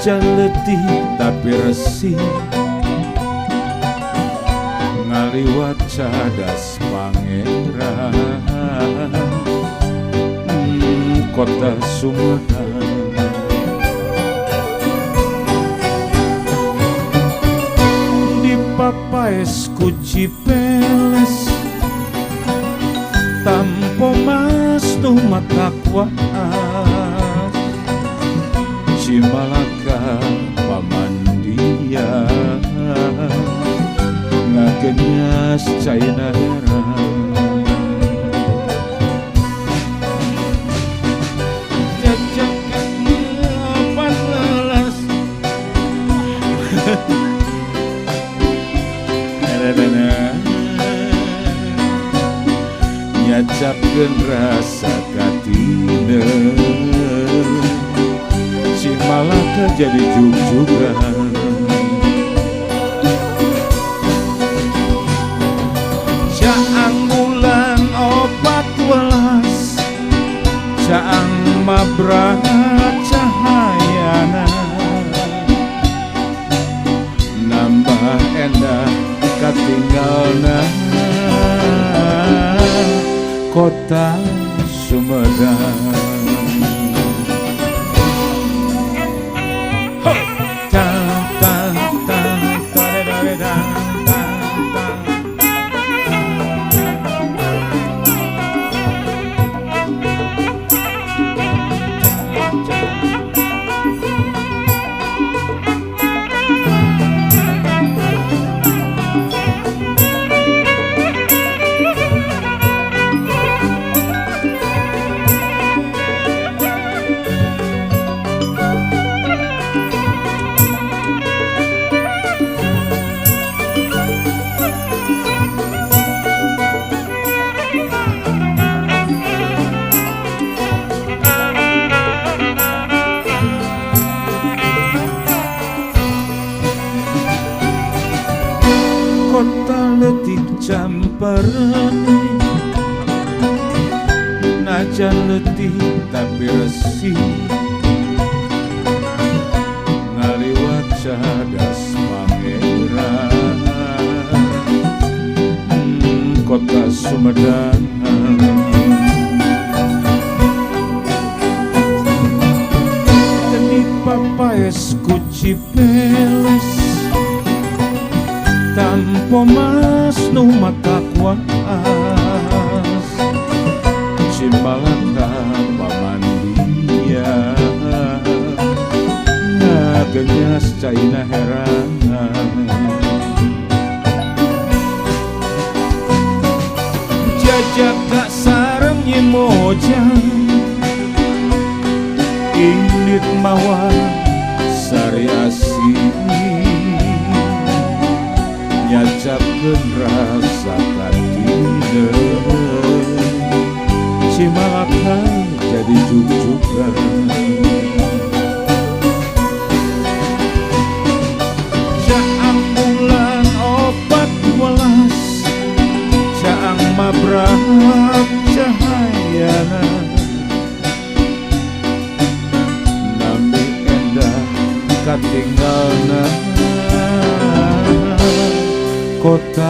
Najan letih tapi resih ngaliwat cadas pangeran kota Sumedang. Di papaes kuci peles tampo mas nu mata kuas Cimalaka pamandia ngagenyas caina heran nyacapkeun rasa katina Cimalaka jadi jug-jugan Caang bulan 14 caang mabrak cahayana nambah endah katinggalna kota Sumedang. Kota letih camparane najan letih tapi resih ngaliwat cadas pangeran kota Sumedang. Di papaes kuci peles tampo mas nu mata kuas Cimalaka pamandia ngagenyas caina heran jajak gak sareng nyimojang ilit mawa sari asih nyacapkeun rasa katina Cimalaka jadi jug-jugan caang bulan 14 caang mabrak cahayana nami endah katinggalna kota